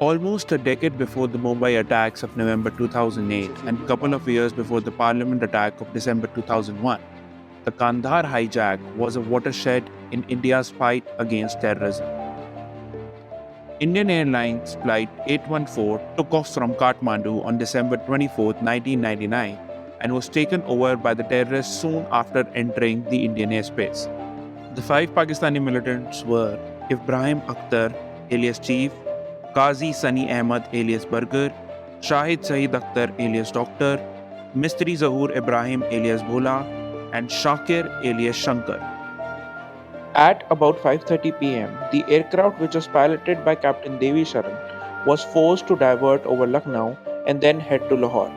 Almost a decade before the Mumbai attacks of November 2008 and a couple of years before the Parliament attack of December 2001, the Kandhar hijack was a watershed in India's fight against terrorism. Indian Airlines Flight 814 took off from Kathmandu on December 24, 1999, and was taken over by the terrorists soon after entering the Indian airspace. The five Pakistani militants were Ibrahim Akhtar, alias Chief, Qazi Sunny Ahmad, alias Burger, Shahid Saeed Akhtar, alias Doctor, Mistri Zahoor Ibrahim, alias Bhola, and Shakir, alias Shankar. At about 5:30 p.m., the aircraft, which was piloted by Captain Devi Sharan, was forced to divert over Lucknow and then head to Lahore.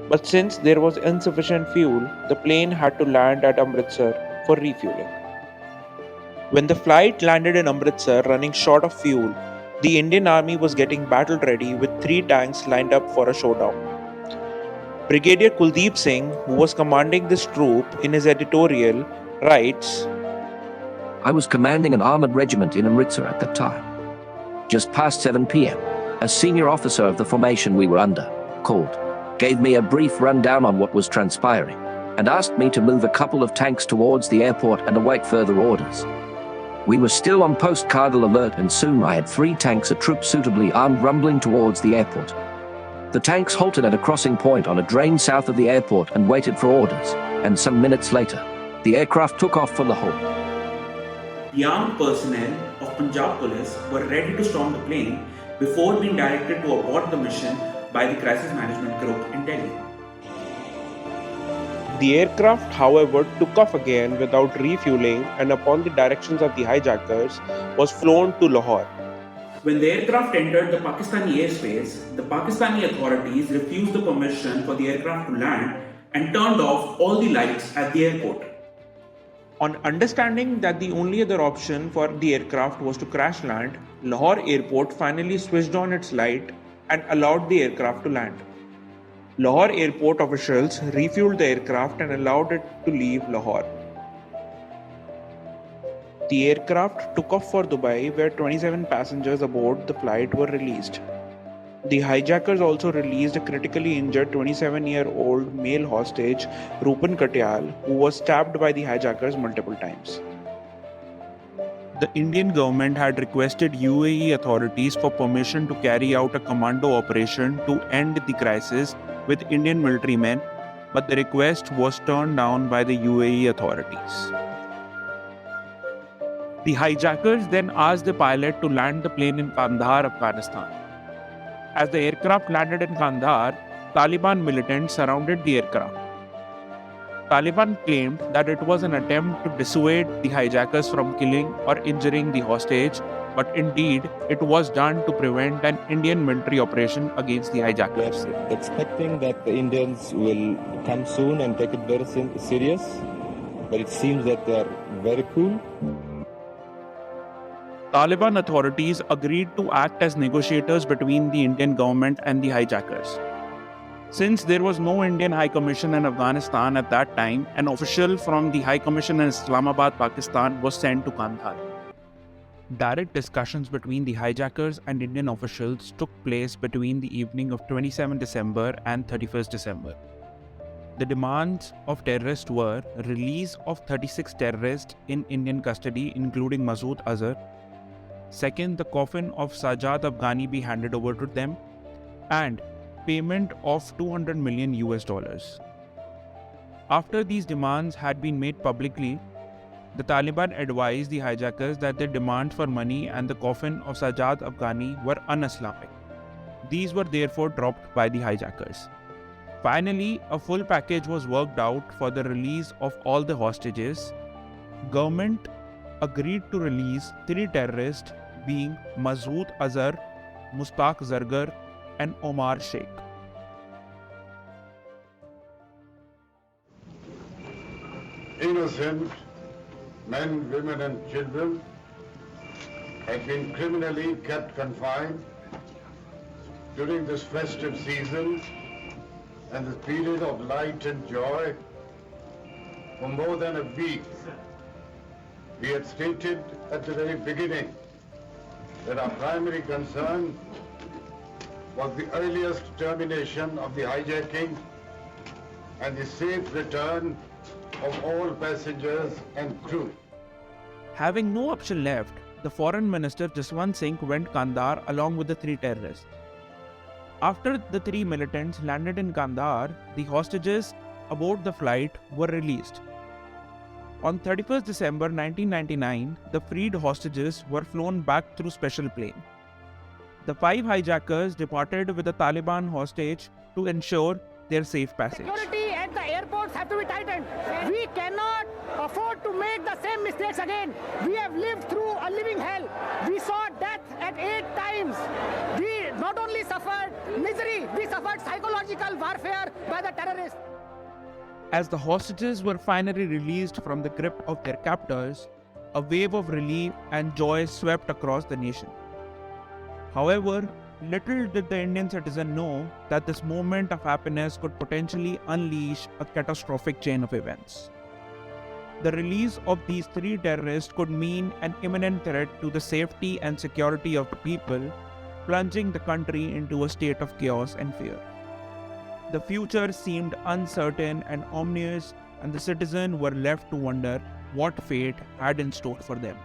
But since there was insufficient fuel, the plane had to land at Amritsar for refueling. When the flight landed in Amritsar running short of fuel, the Indian Army was getting battle ready with 3 tanks lined up for a showdown. Brigadier Kuldeep Singh, who was commanding this troop, in his editorial, writes, I was commanding an armoured regiment in Amritsar at that time. Just past 7 p.m., a senior officer of the formation we were under called, gave me a brief rundown on what was transpiring, and asked me to move a couple of tanks towards the airport and await further orders. We were still on post-cardinal alert, and soon I had 3 tanks, a troop suitably armed, rumbling towards the airport. The tanks halted at a crossing point on a drain south of the airport and waited for orders, and some minutes later, the aircraft took off for Lahore. The armed personnel of Punjab Police were ready to storm the plane before being directed to abort the mission by the crisis management group in Delhi. The aircraft, however, took off again without refueling, and upon the directions of the hijackers, was flown to Lahore. When the aircraft entered the Pakistani airspace, the Pakistani authorities refused the permission for the aircraft to land and turned off all the lights at the airport. On understanding that the only other option for the aircraft was to crash land, Lahore Airport finally switched on its light and allowed the aircraft to land. Lahore Airport officials refueled the aircraft and allowed it to leave Lahore. The aircraft took off for Dubai, where 27 passengers aboard the flight were released. The hijackers also released a critically injured 27-year-old male hostage, Rupan Katyal, who was stabbed by the hijackers multiple times. The Indian government had requested UAE authorities for permission to carry out a commando operation to end the crisis with Indian military men, but the request was turned down by the UAE authorities. The hijackers then asked the pilot to land the plane in Kandhar, Afghanistan. As the aircraft landed in Kandhar, Taliban militants surrounded the aircraft. Taliban claimed that it was an attempt to dissuade the hijackers from killing or injuring the hostage, but indeed it was done to prevent an Indian military operation against the hijackers. We are expecting that the Indians will come soon and take it very serious, but it seems that they are very cool. Taliban authorities agreed to act as negotiators between the Indian government and the hijackers. Since there was no Indian High Commission in Afghanistan at that time, an official from the High Commission in Islamabad, Pakistan was sent to Kandhar. Direct discussions between the hijackers and Indian officials took place between the evening of 27 December and 31st December. The demands of terrorists were release of 36 terrorists in Indian custody, including Masood Azhar. Second, the coffin of Sajjad Afghani be handed over to them, and payment of $200 million. After these demands had been made publicly, the Taliban advised the hijackers that their demands for money and the coffin of Sajjad Afghani were un-Islamic. These were therefore dropped by the hijackers. Finally, a full package was worked out for the release of all the hostages. Government agreed to release 3 terrorists, being Masood Azhar, Mustaq Zargar, and Omar Sheikh. Innocent men, women and children have been criminally kept confined during this festive season and this period of light and joy for more than a week. We had stated at the very beginning that our primary concern was the earliest termination of the hijacking and the safe return of all passengers and crew. Having no option left, the Foreign Minister Jaswant Singh went Kandhar along with the 3 terrorists. After the 3 militants landed in Kandhar, the hostages aboard the flight were released. On 31st December 1999, the freed hostages were flown back through special plane. The 5 hijackers departed with the Taliban hostage to ensure their safe passage. Security at the airports have to be tightened. We cannot afford to make the same mistakes again. We have lived through a living hell. We saw death at 8 times. We not only suffered misery, we suffered psychological warfare by the terrorists. As the hostages were finally released from the grip of their captors, a wave of relief and joy swept across the nation. However, little did the Indian citizen know that this moment of happiness could potentially unleash a catastrophic chain of events. The release of these 3 terrorists could mean an imminent threat to the safety and security of the people, plunging the country into a state of chaos and fear. The future seemed uncertain and ominous, and the citizens were left to wonder what fate had in store for them.